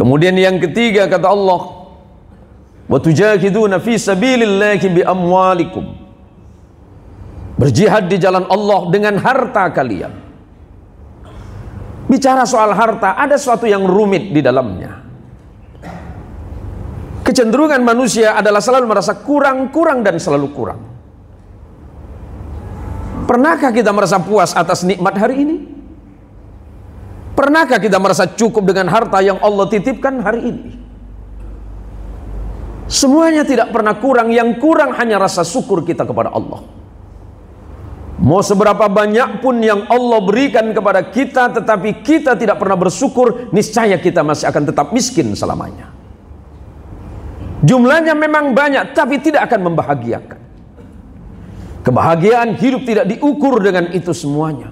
Kemudian yang ketiga kata Allah, wa tujahiduna fi sabilillahi bi amwalikum, berjihad di jalan Allah dengan harta kalian. Bicara soal harta, ada sesuatu yang rumit di dalamnya. Kecenderungan manusia adalah selalu merasa kurang dan selalu kurang. Pernahkah kita merasa puas atas nikmat hari ini? Pernahkah kita merasa cukup dengan harta yang Allah titipkan hari ini? Semuanya tidak pernah kurang, yang kurang hanya rasa syukur kita kepada Allah. Mau seberapa banyak pun yang Allah berikan kepada kita, tetapi kita tidak pernah bersyukur, niscaya kita masih akan tetap miskin selamanya. Jumlahnya memang banyak, tapi tidak akan membahagiakan. Kebahagiaan hidup tidak diukur dengan itu semuanya.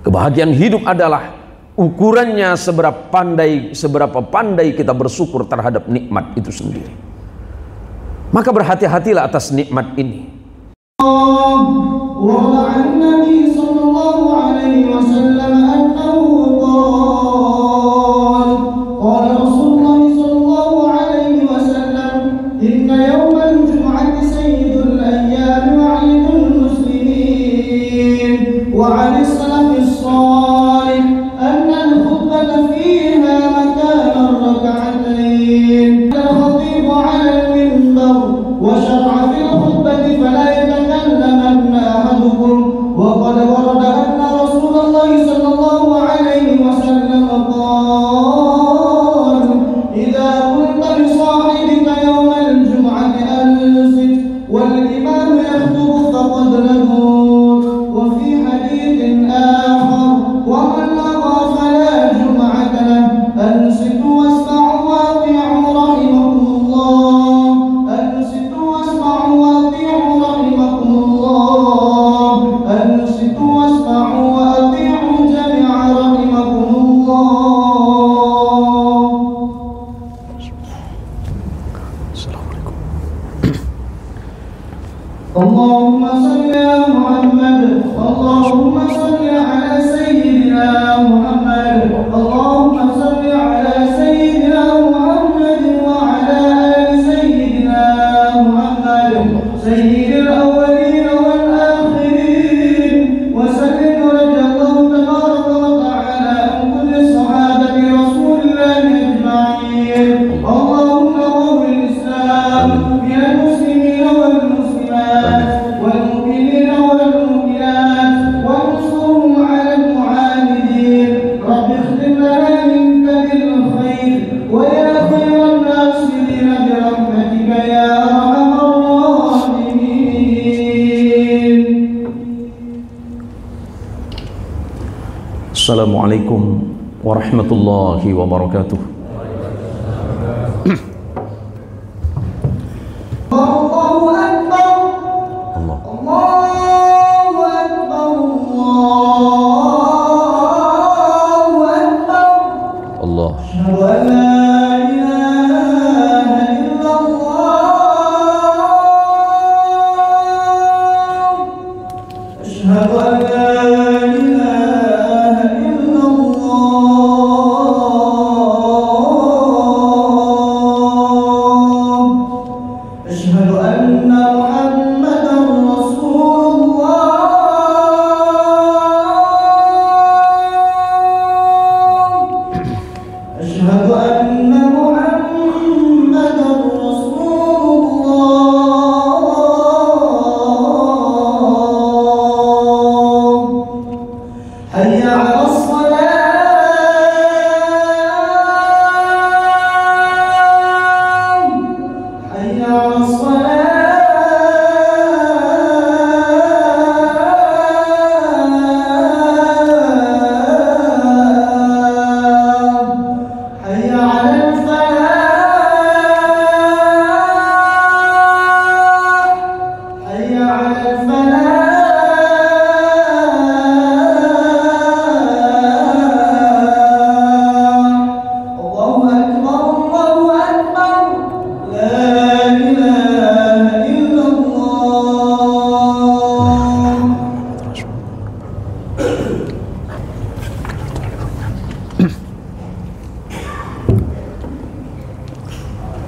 Kebahagiaan hidup adalah ukurannya seberapa pandai kita bersyukur terhadap nikmat itu sendiri. Maka berhati-hatilah atas nikmat ini. Assalamualaikum warahmatullahi wabarakatuh. Allahu Akbar. Allahu Akbar. Allahu Akbar. Allah. Asyhadu an la ilaha illallah. Asyhadu an la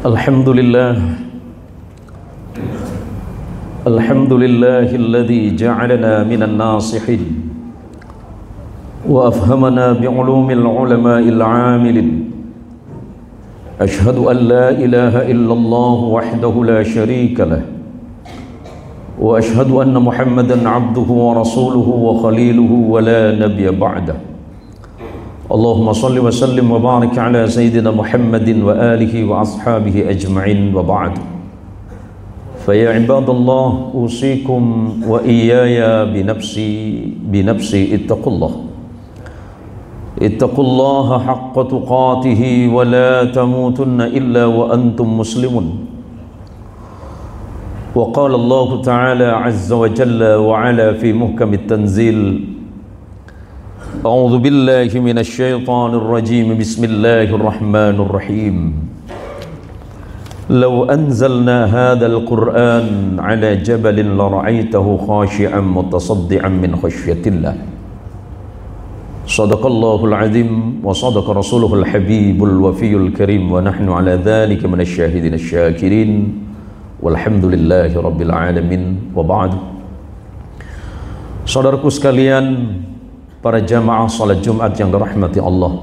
Alhamdulillah, alhamdulillahilladzi ja'alana minan nasihin wa afhamana bi'ulumil ulama'il 'amilin. Ashhadu an la ilaha illallah wahdahu la syarika lah wa ashhadu anna Muhammadan 'abduhu wa rasuluhu wa khaliluhu wa la nabiyya ba'dah. Allahumma salli wa sallim wa barik ala sayyidina Muhammadin wa alihi wa ashabihi ajma'in wa ba'd. Fa ya ibadallah, usikum wa iyaya binafsi ittaqullah. Ittaqullaha haqqa tuqatihi wa la tamutunna illa wa antum muslimun. Wa qala Allah ta'ala azza wa jalla wa ala fi muhkamit tanzil. A'udzu billahi minasy syaithanir rajim. Bismillahirrahmanirrahim. Law anzalna hadzal Qur'an 'ala jabalin la ra'aitahu khashi'an mutasaddian min khashyatillah. Shadaqallahul 'azim wa shadaqa rasuluhul habibul wafiyul karim wa nahnu 'ala dzalika minasy syahidin asy-syakirin. Walhamdulillahi rabbil alamin wa ba'd. Saudaraku sekalian, para jamaah salat Jumat yang dirahmati Allah,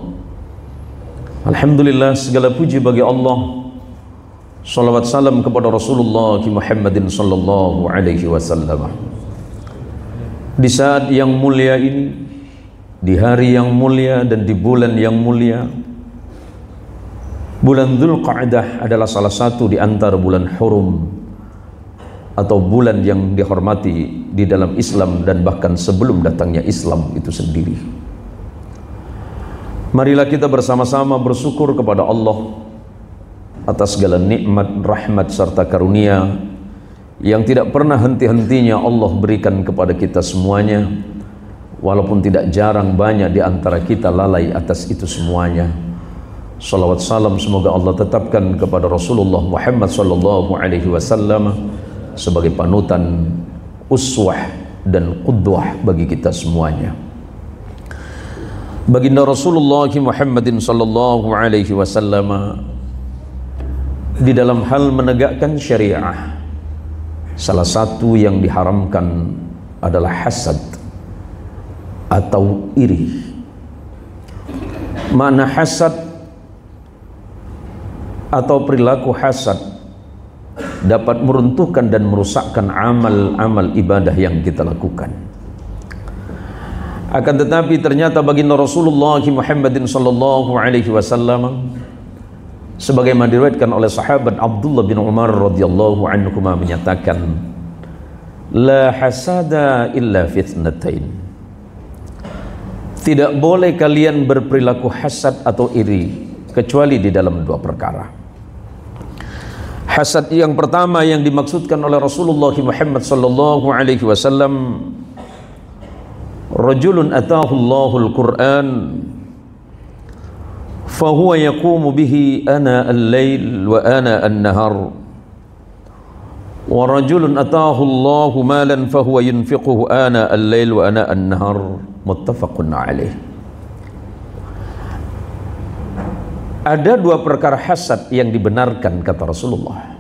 alhamdulillah, segala puji bagi Allah. Salawat salam kepada Rasulullah Muhammadin sallallahu alaihi wasallam. Di saat yang mulia ini, di hari yang mulia dan di bulan yang mulia, bulan Dzulqa'dah adalah salah satu di antara bulan hurum atau bulan yang dihormati di dalam Islam dan bahkan sebelum datangnya Islam itu sendiri. Marilah kita bersama-sama bersyukur kepada Allah atas segala nikmat, rahmat serta karunia yang tidak pernah henti-hentinya Allah berikan kepada kita semuanya, walaupun tidak jarang banyak di antara kita lalai atas itu semuanya. Salawat salam semoga Allah tetapkan kepada Rasulullah Muhammad sallallahu alaihi wasallam sebagai panutan, uswah dan qudwah bagi kita semuanya. Baginda Rasulullah Muhammadin sallallahu alaihi wasallam di dalam hal menegakkan syariah, salah satu yang diharamkan adalah hasad atau iri. Makna hasad atau perilaku hasad dapat meruntuhkan dan merusakkan amal-amal ibadah yang kita lakukan. Akan tetapi ternyata baginda Rasulullah Muhammadin sallallahu alaihi wasallam, sebagaimana diriwayatkan oleh sahabat Abdullah bin Umar radhiyallahu anhu menyatakan, la hasada illa fitnatain. Tidak boleh kalian berperilaku hasad atau iri kecuali di dalam dua perkara. Hasad yang pertama yang dimaksudkan oleh Rasulullah Muhammad sallallahu alaihi wasallam, rajulun atahu Allahul Qur'an fa huwa yaqumu bihi ana al-lail wa ana an-nahar, wa rajulun atahu Allahu malan fa huwa yunfiquhu ana al-lail wa ana an-nahar. Muttafaqun alaih. Ada dua perkara hasad yang dibenarkan, kata Rasulullah.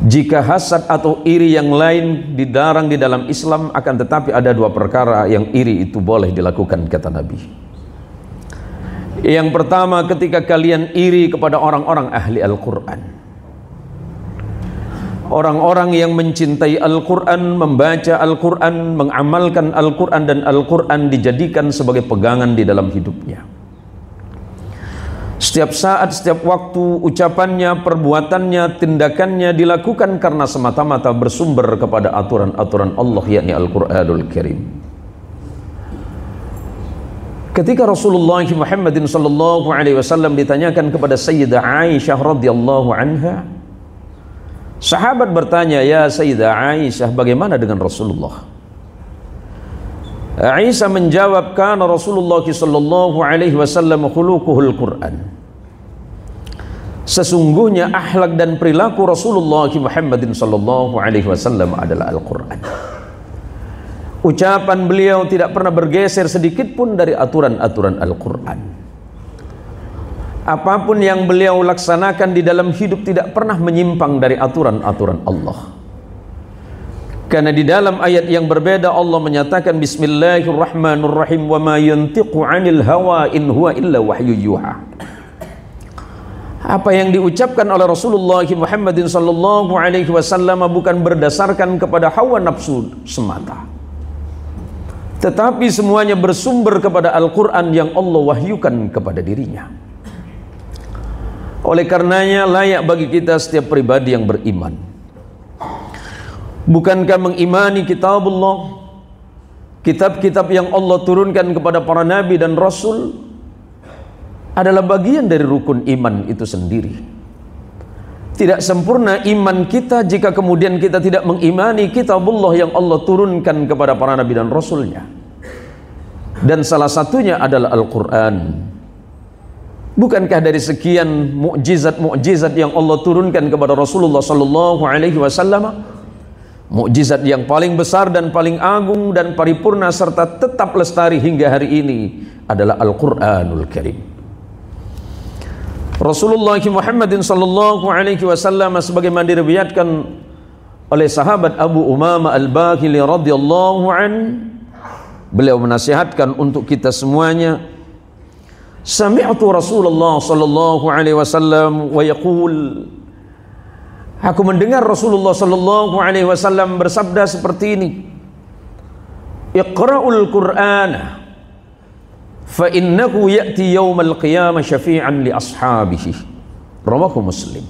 Jika hasad atau iri yang lain dilarang di dalam Islam, akan tetapi ada dua perkara yang iri itu boleh dilakukan, kata Nabi. Yang pertama, ketika kalian iri kepada orang-orang ahli Al-Quran, orang-orang yang mencintai Al-Quran, membaca Al-Quran, mengamalkan Al-Quran, dan Al-Quran dijadikan sebagai pegangan di dalam hidupnya. Setiap saat, setiap waktu, ucapannya, perbuatannya, tindakannya dilakukan karena semata-mata bersumber kepada aturan-aturan Allah, yakni Al-Quranul Karim. Ketika Rasulullah Muhammadin sallallahu alaihi wasallam ditanyakan kepada Sayyidah Aisyah radhiyallahu anha, sahabat bertanya, ya Sayyidah Aisyah, bagaimana dengan Rasulullah? Aisyah menjawab, kana Rasulullah sallallahu alaihi wasallam khuluquhul Quran. Sesungguhnya akhlak dan perilaku Rasulullah Muhammadin sallallahu alaihi wasallam adalah Al-Quran. Ucapan beliau tidak pernah bergeser sedikit pun dari aturan-aturan Al-Quran. Apapun yang beliau laksanakan di dalam hidup tidak pernah menyimpang dari aturan-aturan Allah. Karena di dalam ayat yang berbeda Allah menyatakan Bismillahirrahmanirrahim wa ma yantiqu 'anil hawa in huwa illa wahyu yuha. Apa yang diucapkan oleh Rasulullah Muhammadin sallallahu alaihi wasallam bukan berdasarkan kepada hawa nafsu semata, tetapi semuanya bersumber kepada Al-Qur'an yang Allah wahyukan kepada dirinya. Oleh karenanya layak bagi kita setiap pribadi yang beriman, bukankah mengimani kitabullah, kitab-kitab yang Allah turunkan kepada para nabi dan rasul adalah bagian dari rukun iman itu sendiri. Tidak sempurna iman kita jika kemudian kita tidak mengimani kitabullah yang Allah turunkan kepada para nabi dan rasulnya. Dan salah satunya adalah Al-Quran. Bukankah dari sekian mukjizat-mukjizat yang Allah turunkan kepada Rasulullah sallallahu alaihi wasallam, mukjizat yang paling besar dan paling agung dan paripurna serta tetap lestari hingga hari ini adalah Al-Qur'anul Karim. Rasulullah Muhammadin sallallahu alaihi wasallam sebagaimana diriwayatkan oleh sahabat Abu Umamah Al-Bahili radhiyallahu an, beliau menasihatkan untuk kita semuanya, sami'tu Rasulullah sallallahu alaihi wasallam wa yaqul, aku mendengar Rasulullah sallallahu alaihi wasallam bersabda seperti ini, Iqra'ul Qur'ana fa innahu ya'ti yaumal qiyamah syafi'an li ashabihi. Rawahu Muslim.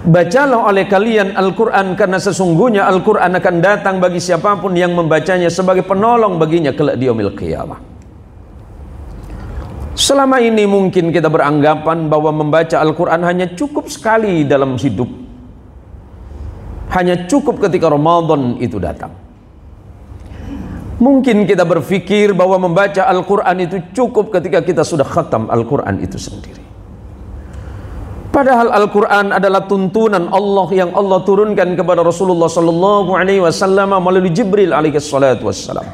Bacalah oleh kalian Al-Quran, karena sesungguhnya Al-Quran akan datang bagi siapapun yang membacanya sebagai penolong baginya kelak di yaumil qiyamah. Selama ini mungkin kita beranggapan bahwa membaca Al-Quran hanya cukup sekali dalam hidup, hanya cukup ketika Ramadan itu datang. Mungkin kita berpikir bahwa membaca Al-Quran itu cukup ketika kita sudah khatam Al-Quran itu sendiri. Padahal Al-Quran adalah tuntunan Allah yang Allah turunkan kepada Rasulullah sallallahu alaihi wasallam melalui Jibril alaihi salatu wassalam.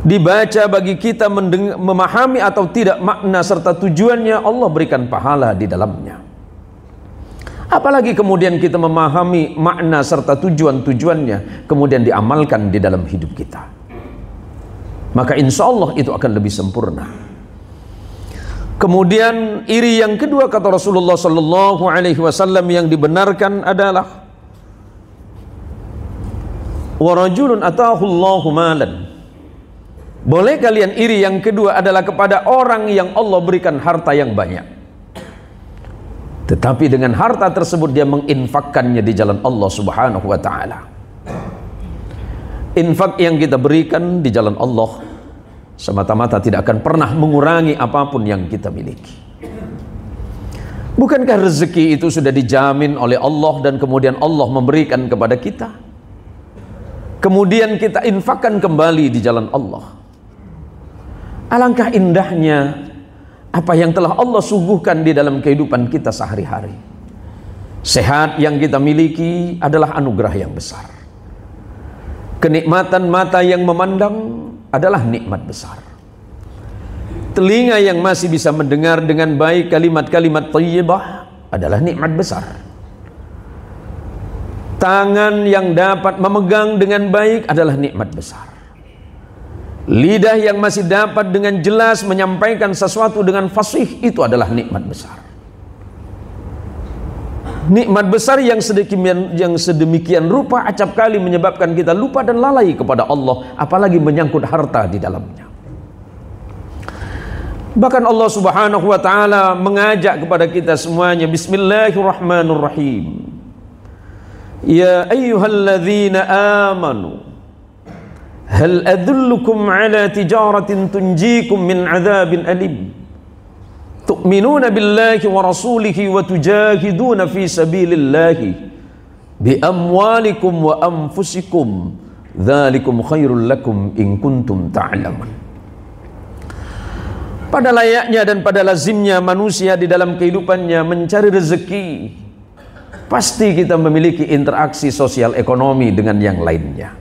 Dibaca bagi kita memahami atau tidak makna serta tujuannya, Allah berikan pahala di dalamnya. Apalagi kemudian kita memahami makna serta tujuan-tujuannya kemudian diamalkan di dalam hidup kita, maka insya Allah itu akan lebih sempurna. Kemudian iri yang kedua kata Rasulullah sallallahu alaihi wasallam yang dibenarkan adalah wa rajulun atahu Allahu malan. Boleh kalian iri yang kedua adalah kepada orang yang Allah berikan harta yang banyak, tetapi dengan harta tersebut dia menginfakkannya di jalan Allah subhanahu wa ta'ala. Infak yang kita berikan di jalan Allah semata-mata tidak akan pernah mengurangi apapun yang kita miliki. Bukankah rezeki itu sudah dijamin oleh Allah dan kemudian Allah memberikan kepada kita, kemudian kita infakkan kembali di jalan Allah? Alangkah indahnya apa yang telah Allah suguhkan di dalam kehidupan kita sehari-hari. Sehat yang kita miliki adalah anugerah yang besar. Kenikmatan mata yang memandang adalah nikmat besar. Telinga yang masih bisa mendengar dengan baik kalimat-kalimat thayyibah adalah nikmat besar. Tangan yang dapat memegang dengan baik adalah nikmat besar. Lidah yang masih dapat dengan jelas menyampaikan sesuatu dengan fasih, itu adalah nikmat besar. Nikmat besar yang sedemikian rupa acap kali menyebabkan kita lupa dan lalai kepada Allah, apalagi menyangkut harta di dalamnya. Bahkan Allah subhanahu wa ta'ala mengajak kepada kita semuanya, Bismillahirrahmanirrahim, Ya ayyuhalladzina amanu hal adullukum ala tijaratin tunjikum min adzabin alim tu'minuna billahi wa rasulihi wa tujahiduna fi sabilillahi bi amwalikum wa anfusikum dzalikum khairul lakum in kuntum ta'lamun. Pada layaknya dan pada lazimnya manusia di dalam kehidupannya mencari rezeki, pasti kita memiliki interaksi sosial ekonomi dengan yang lainnya,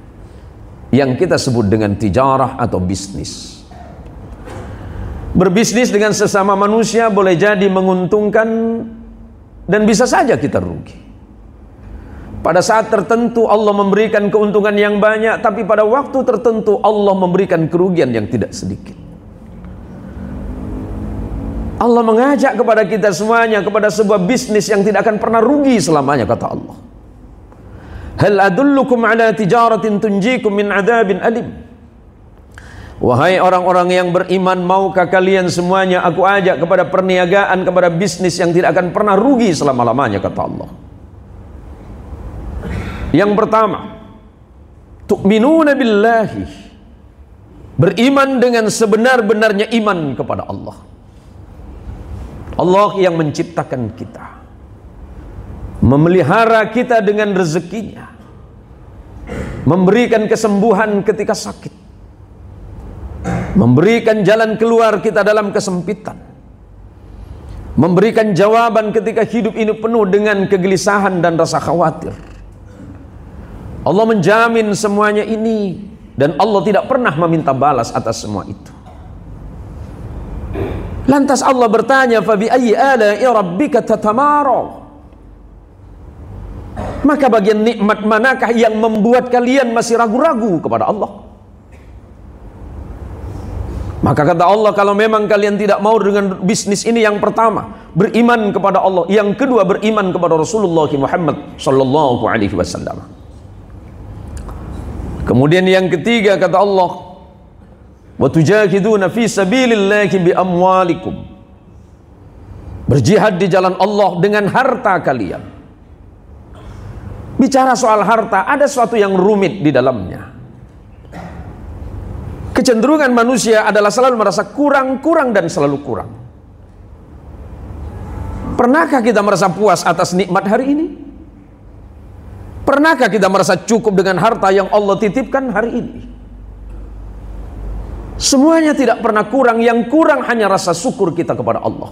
yang kita sebut dengan tijarah atau bisnis. Berbisnis dengan sesama manusia boleh jadi menguntungkan dan bisa saja kita rugi. Pada saat tertentu Allah memberikan keuntungan yang banyak, tapi pada waktu tertentu Allah memberikan kerugian yang tidak sedikit. Allah mengajak kepada kita semuanya kepada sebuah bisnis yang tidak akan pernah rugi selamanya, kata Allah. Hal adullukum ala tijaratin tunjikum min adzabin alim. Wahai orang-orang yang beriman, maukah kalian semuanya aku ajak kepada perniagaan, kepada bisnis yang tidak akan pernah rugi selama-lamanya, kata Allah. Yang pertama, tu'minuna billahi, beriman dengan sebenar-benarnya iman kepada Allah. Allah yang menciptakan kita, memelihara kita dengan rezekinya, memberikan kesembuhan ketika sakit, memberikan jalan keluar kita dalam kesempitan, memberikan jawaban ketika hidup ini penuh dengan kegelisahan dan rasa khawatir. Allah menjamin semuanya ini, dan Allah tidak pernah meminta balas atas semua itu. Lantas Allah bertanya, "Fa bi ayyi ala'i rabbika tatamara?" Maka bagian nikmat manakah yang membuat kalian masih ragu-ragu kepada Allah? Maka kata Allah, kalau memang kalian tidak mau dengan bisnis ini, yang pertama beriman kepada Allah, yang kedua beriman kepada Rasulullah Muhammad sallallahu alaihi wasallam. Kemudian yang ketiga kata Allah, wa tujahiduna fi sabilillahi bi amwalikum, berjihad di jalan Allah dengan harta kalian. Bicara soal harta, ada sesuatu yang rumit di dalamnya. Kecenderungan manusia adalah selalu merasa kurang dan selalu kurang. Pernahkah kita merasa puas atas nikmat hari ini? Pernahkah kita merasa cukup dengan harta yang Allah titipkan hari ini? Semuanya tidak pernah kurang, yang kurang hanya rasa syukur kita kepada Allah.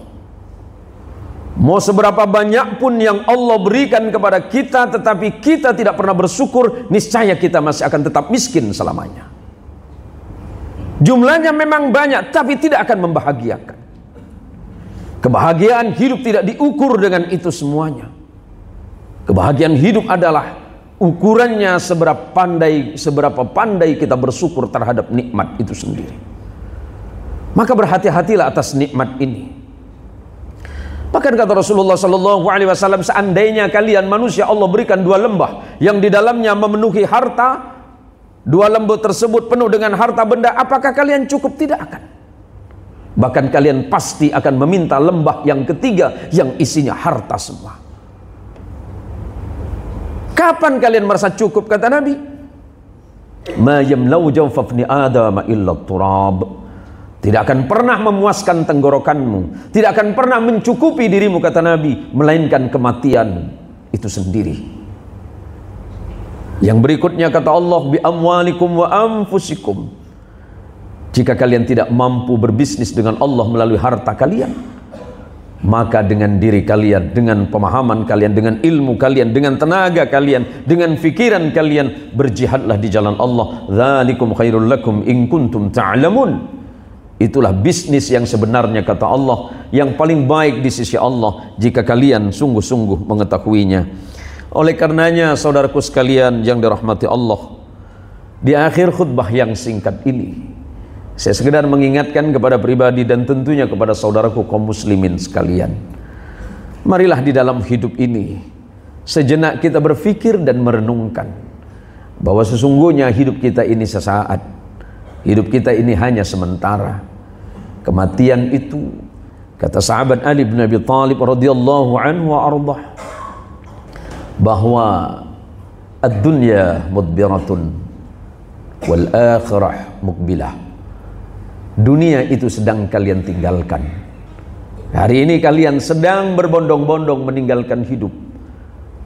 Mau seberapa banyak pun yang Allah berikan kepada kita, tetapi kita tidak pernah bersyukur, niscaya kita masih akan tetap miskin selamanya. Jumlahnya memang banyak, tapi tidak akan membahagiakan. Kebahagiaan hidup tidak diukur dengan itu semuanya. Kebahagiaan hidup adalah ukurannya seberapa pandai kita bersyukur terhadap nikmat itu sendiri. Maka berhati-hatilah atas nikmat ini. Bahkan kata Rasulullah sallallahu alaihi wasallam, seandainya kalian manusia Allah berikan dua lembah yang di dalamnya memenuhi harta, dua lembah tersebut penuh dengan harta benda, apakah kalian cukup? Tidak akan. Bahkan kalian pasti akan meminta lembah yang ketiga yang isinya harta semua. Kapan kalian merasa cukup? Kata Nabi, ma yamlau jawfa ibni adam illa turab. Tidak akan pernah memuaskan tenggorokanmu, tidak akan pernah mencukupi dirimu, kata Nabi, melainkan kematian itu sendiri. Yang berikutnya kata Allah, bi amwalikum wa anfusikum. Jika kalian tidak mampu berbisnis dengan Allah melalui harta kalian, maka dengan diri kalian, dengan pemahaman kalian, dengan ilmu kalian, dengan tenaga kalian, dengan fikiran kalian, berjihadlah di jalan Allah. Dzalikum khairul lakum in kuntum ta'lamun. Itulah bisnis yang sebenarnya, kata Allah, yang paling baik di sisi Allah jika kalian sungguh-sungguh mengetahuinya. Oleh karenanya, saudaraku sekalian yang dirahmati Allah, di akhir khutbah yang singkat ini, saya sekedar mengingatkan kepada pribadi dan tentunya kepada saudaraku kaum muslimin sekalian. Marilah di dalam hidup ini sejenak kita berpikir dan merenungkan bahwa sesungguhnya hidup kita ini sesaat, hidup kita ini hanya sementara. Kematian itu, kata sahabat Ali bin Abi Thalib radhiyallahu anhu wa ardah, bahwa ad-dunya mudbiratun wal akhirah mukbilah. Dunia itu sedang kalian tinggalkan. Hari ini kalian sedang berbondong-bondong meninggalkan hidup,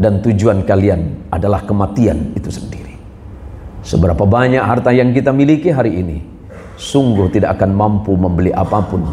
dan tujuan kalian adalah kematian itu sendiri. Seberapa banyak harta yang kita miliki hari ini, sungguh tidak akan mampu membeli apapun,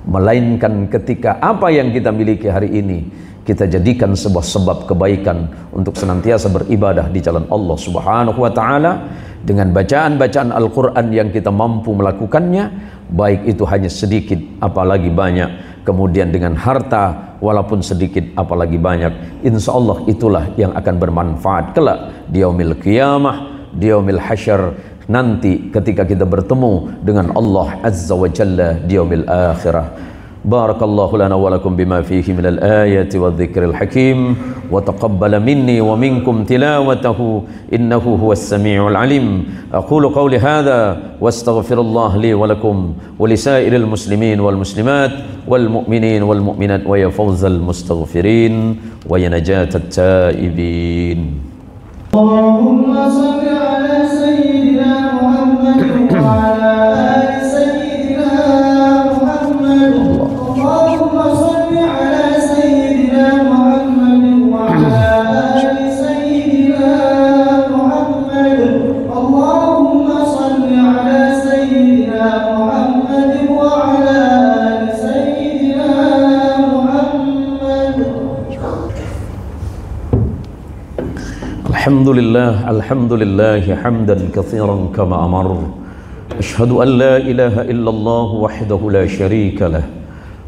melainkan ketika apa yang kita miliki hari ini kita jadikan sebuah sebab kebaikan untuk senantiasa beribadah di jalan Allah Subhanahu wa taala dengan bacaan-bacaan Al-Qur'an yang kita mampu melakukannya, baik itu hanya sedikit apalagi banyak, kemudian dengan harta walaupun sedikit apalagi banyak, insya Allah itulah yang akan bermanfaat kelak di yaumil qiyamah, di yaumil hasyar, nanti ketika kita bertemu dengan Allah Azza wa Jalla di yaumil akhirah. Barakallahu lana wa lakum bima fihi minal ayati wa dhikril hakim wa taqabbala minni wa minkum tilawatahu innahu huwas sami'ul alim. Aqulu qawli hadha wa astaghfirullah li wa lakum wa lisairil muslimin wal muslimat wal mu'minin wal mu'minat wa ya fawzal mustaghfirin wa ya najatat taibin. Allahumma salli ala sayyidina Muhammad wa ala ali sayyidina Muhammad. Allahumma salli ala sayyidina Muhammad wa ala ali sayyidina Muhammad. Allahumma salli ala sayyidina Muhammad wa ala ali sayyidina Muhammad. Alhamdulillah hamdan katsiran kama amar. Ashhadu an la ilaha illallah wahdahu la syarika lah.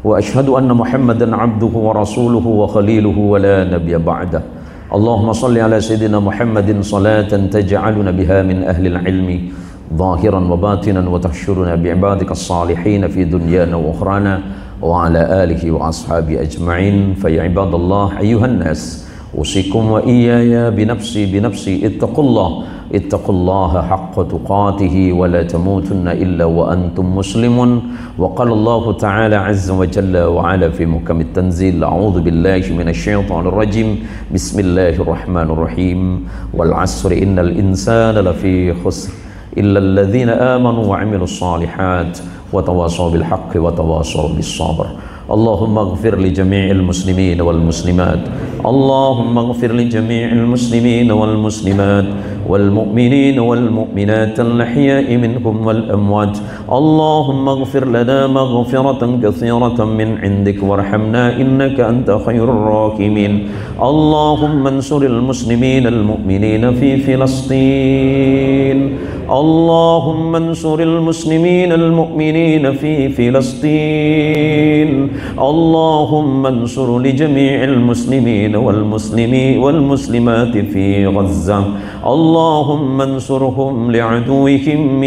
Wa ashhadu anna Muhammadan abduhu wa rasuluhu wa khaliluhu wa la nabiyya ba'dah. Allahumma salli ala sayyidina Muhammadin salatan taj'aluna biha min ahli al-ilmi zahiran wa batinan wa tahsyuruna bi'ibadika as-salihin fi dunyana wa ukhrana wa ala alihi wa ashabi ajma'in. Fa ya ibadallah ayyuhan nas usikum wa iyaya binafsi ittaqullaha haqqa tuqatihi wa la tamutunna illa wa antum muslimun. Wa qala Allah ta'ala azza wa jalla wa ala fi mukamit tanzil, a'udhu billahi minasy syaithanir rajim, bismillahirrahmanirrahim, wal 'asri innal insana lafi khusr illa alladhina amanu wa 'amilus salihat wa tawasaw bil haqqi wa tawasaw bis sabr. Allahumma ighfir li jami'il muslimin wal muslimat. Allahumma ighfir li jami'il muslimin wal muslimat wal mu'minin wal mu'minat al-ahya'i minhum wal amwat. Allahumma ighfir lana maghfiratan katsiratan min 'indik warhamna innaka anta khairur rahimin. Allahumma ansuril muslimin al mu'minin fi Filastin. Allahumma ansuril muslimin al mu'minin fi Filastin. اللهم انصر لجميع المسلمين والمسلمات في غزة. اللهم انصرهم لعدوهم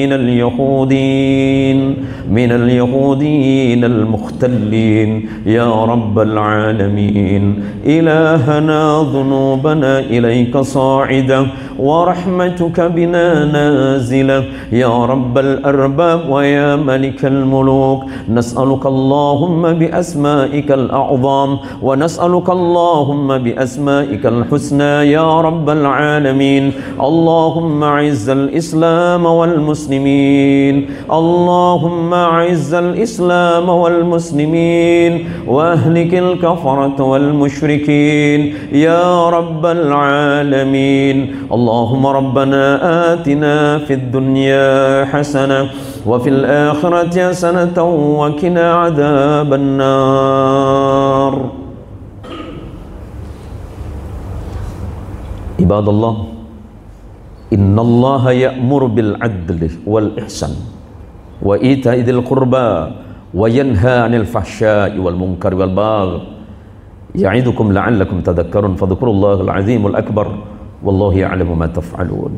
من اليهودين المختلين يا رب العالمين. إلهنا ذنوبنا إليك صاعدة ورحمتك بنا نازلة يا رب الأرباب ويا ملك الملوك. نسألك اللهم بأسمائك الأعظم ونسألك اللهم بأسمائك الحسنى يا رب العالمين. اللهم أعز الإسلام والمسلمين. اللهم أعز الإسلام والمسلمين وأهلك الكفرة والمشركين يا رب العالمين. اللهم ربنا آتنا في الدنيا حسنة وفي الآخرة حسنة وقنا عذاب النار. عباد الله إن الله يأمر بالعدل والإحسان وإيتاء ذي القربى وينهى عن الفحشاء والمنكر والبغي يعظكم لعلكم تذكرون. فاذكروا الله العظيم الأكبر والله يعلم ما تفعلون.